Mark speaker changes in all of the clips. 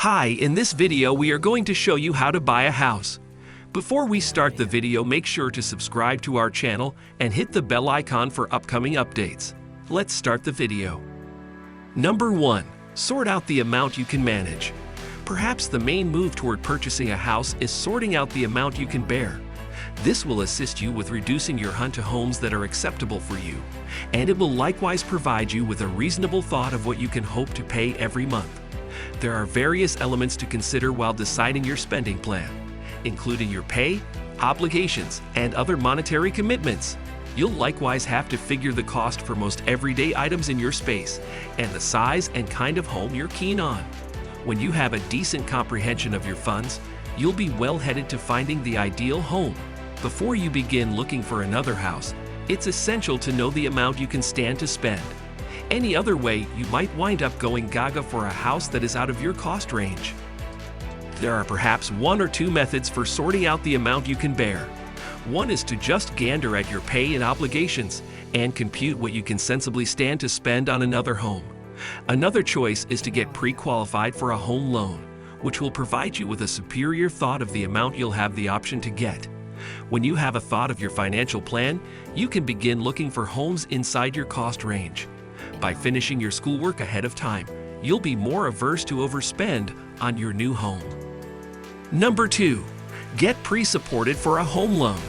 Speaker 1: Hi, in this video we are going to show you how to buy a house. Before we start the video, make sure to subscribe to our channel and hit the bell icon for upcoming updates. Let's start the video. Number 1. Sort out the amount you can manage. Perhaps the main move toward purchasing a house is sorting out the amount you can bear. This will assist you with reducing your hunt to homes that are acceptable for you, and it will likewise provide you with a reasonable thought of what you can hope to pay every month. There are various elements to consider while deciding your spending plan, including your pay, obligations, and other monetary commitments. You'll likewise have to figure the cost for most everyday items in your space and the size and kind of home you're keen on. When you have a decent comprehension of your funds, you'll be well headed to finding the ideal home. Before you begin looking for another house, it's essential to know the amount you can stand to spend. Any other way, you might wind up going gaga for a house that is out of your cost range. There are perhaps one or two methods for sorting out the amount you can bear. One is to just gander at your pay and obligations and compute what you can sensibly stand to spend on another home. Another choice is to get pre-qualified for a home loan, which will provide you with a superior thought of the amount you'll have the option to get. When you have a thought of your financial plan, you can begin looking for homes inside your cost range. By finishing your schoolwork ahead of time, you'll be more averse to overspend on your new home. Number 2. Get pre-supported for a home loan.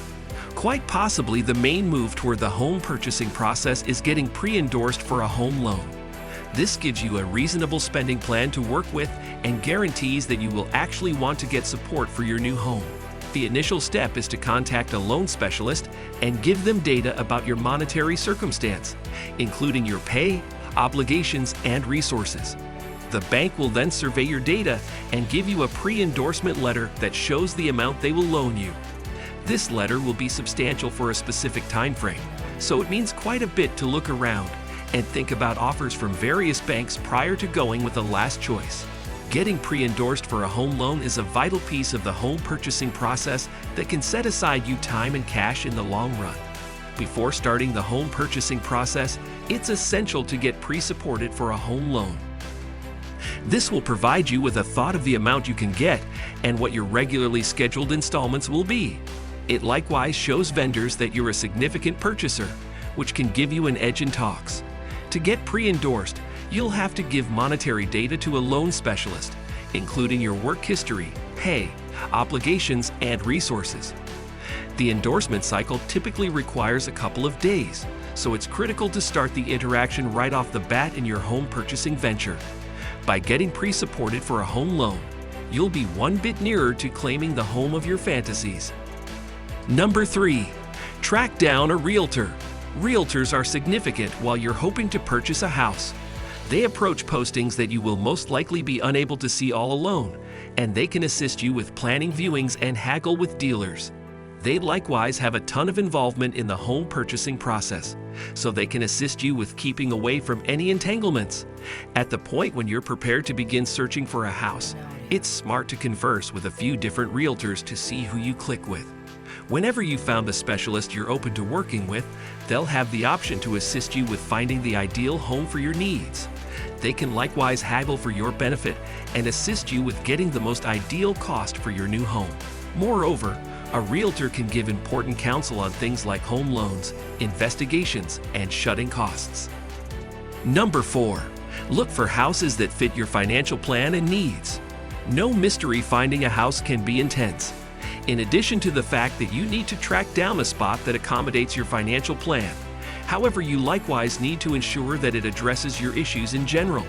Speaker 1: Quite possibly the main move toward the home purchasing process is getting pre-endorsed for a home loan. This gives you a reasonable spending plan to work with and guarantees that you will actually want to get support for your new home. The initial step is to contact a loan specialist and give them data about your monetary circumstance, including your pay, obligations, and resources. The bank will then survey your data and give you a pre-endorsement letter that shows the amount they will loan you. This letter will be substantial for a specific time frame, so it means quite a bit to look around and think about offers from various banks prior to going with the last choice. Getting pre-endorsed for a home loan is a vital piece of the home purchasing process that can set aside you time and cash in the long run. Before starting the home purchasing process, it's essential to get pre-supported for a home loan. This will provide you with a thought of the amount you can get and what your regularly scheduled installments will be. It likewise shows vendors that you're a significant purchaser, which can give you an edge in talks. To get pre-endorsed, you'll have to give monetary data to a loan specialist, including your work history, pay, obligations, and resources. The endorsement cycle typically requires a couple of days, so it's critical to start the interaction right off the bat in your home purchasing venture. By getting pre-supported for a home loan, you'll be one bit nearer to claiming the home of your fantasies. Number 3. Track down a realtor. Realtors are significant while you're hoping to purchase a house. They approach postings that you will most likely be unable to see all alone, and they can assist you with planning viewings and haggle with dealers. They likewise have a ton of involvement in the home purchasing process, so they can assist you with keeping away from any entanglements. At the point when you're prepared to begin searching for a house, it's smart to converse with a few different realtors to see who you click with. Whenever you found the specialist you're open to working with, they'll have the option to assist you with finding the ideal home for your needs. They can likewise haggle for your benefit and assist you with getting the most ideal cost for your new home. Moreover, a realtor can give important counsel on things like home loans, investigations, and shutting costs. Number 4. Look for houses that fit your financial plan and needs. No mystery, finding a house can be intense. In addition to the fact that you need to track down a spot that accommodates your financial plan, however, you likewise need to ensure that it addresses your issues in general.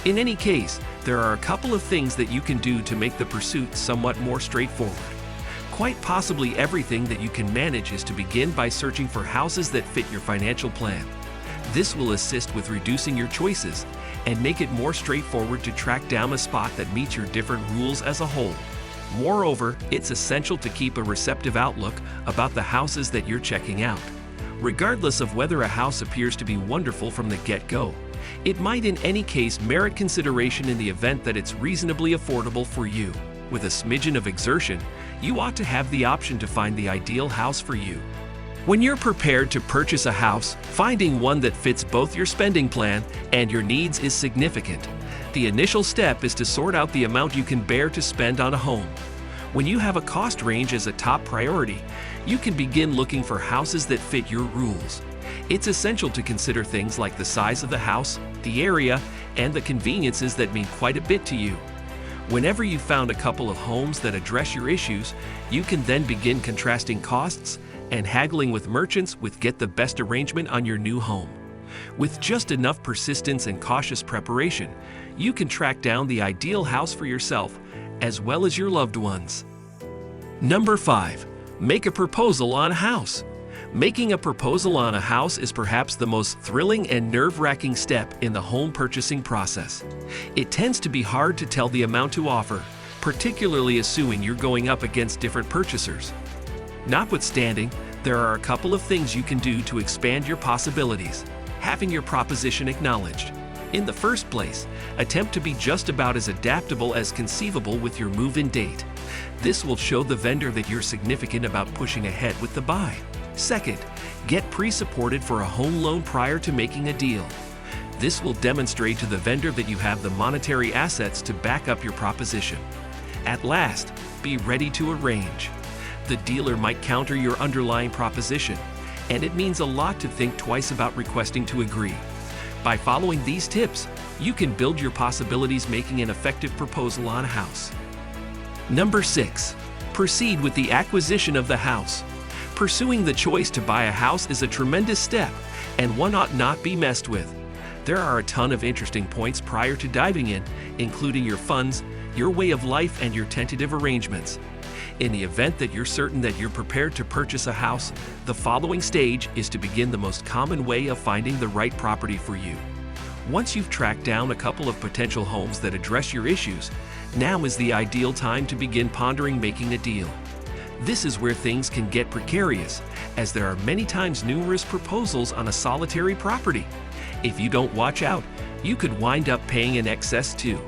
Speaker 1: In any case, there are a couple of things that you can do to make the pursuit somewhat more straightforward. Quite possibly everything that you can manage is to begin by searching for houses that fit your financial plan. This will assist with reducing your choices and make it more straightforward to track down a spot that meets your different rules as a whole. Moreover, it's essential to keep a receptive outlook about the houses that you're checking out. Regardless of whether a house appears to be wonderful from the get-go, it might in any case merit consideration in the event that it's reasonably affordable for you. With a smidgen of exertion, you ought to have the option to find the ideal house for you. When you're prepared to purchase a house, finding one that fits both your spending plan and your needs is significant. The initial step is to sort out the amount you can bear to spend on a home. When you have a cost range as a top priority, you can begin looking for houses that fit your rules. It's essential to consider things like the size of the house, the area, and the conveniences that mean quite a bit to you. Whenever you've found a couple of homes that address your issues, you can then begin contrasting costs and haggling with merchants to get the best arrangement on your new home. With just enough persistence and cautious preparation, you can track down the ideal house for yourself as well as your loved ones. Number 5. Make a proposal on a house. Making a proposal on a house is perhaps the most thrilling and nerve-wracking step in the home purchasing process. It tends to be hard to tell the amount to offer, particularly assuming you're going up against different purchasers. Notwithstanding, there are a couple of things you can do to expand your possibilities, having your proposition acknowledged. In the first place, attempt to be just about as adaptable as conceivable with your move-in date. This will show the vendor that you're significant about pushing ahead with the buy. Second, get pre-supported for a home loan prior to making a deal. This will demonstrate to the vendor that you have the monetary assets to back up your proposition. At last, be ready to arrange. The dealer might counter your underlying proposition, and it means a lot to think twice about requesting to agree. By following these tips, you can build your possibilities making an effective proposal on a house. Number 6. Proceed with the acquisition of the house. Pursuing the choice to buy a house is a tremendous step, and one ought not be messed with. There are a ton of interesting points prior to diving in, including your funds, your way of life, and your tentative arrangements. In the event that you're certain that you're prepared to purchase a house, the following stage is to begin the most common way of finding the right property for you. Once you've tracked down a couple of potential homes that address your issues, now is the ideal time to begin pondering making a deal. This is where things can get precarious, as there are many times numerous proposals on a solitary property. If you don't watch out, you could wind up paying in excess too.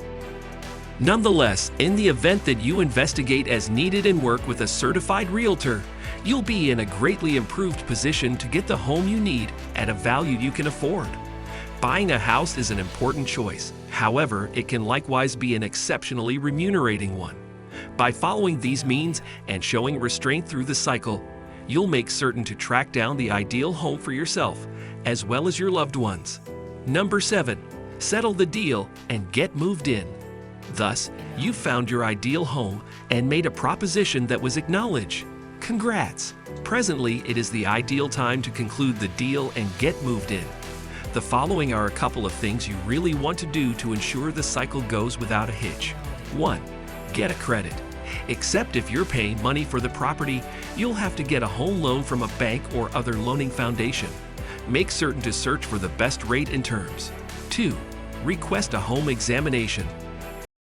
Speaker 1: Nonetheless, in the event that you investigate as needed and work with a certified realtor, you'll be in a greatly improved position to get the home you need at a value you can afford. Buying a house is an important choice. However, it can likewise be an exceptionally remunerating one. By following these means and showing restraint through the cycle, you'll make certain to track down the ideal home for yourself as well as your loved ones. Number 7. Settle the deal and get moved in. Thus, you found your ideal home and made a proposition that was acknowledged. Congrats! Presently, it is the ideal time to conclude the deal and get moved in. The following are a couple of things you really want to do to ensure the cycle goes without a hitch. 1. Get a credit. Except if you're paying money for the property, you'll have to get a home loan from a bank or other loaning foundation. Make certain to search for the best rate and terms. 2. Request a home examination.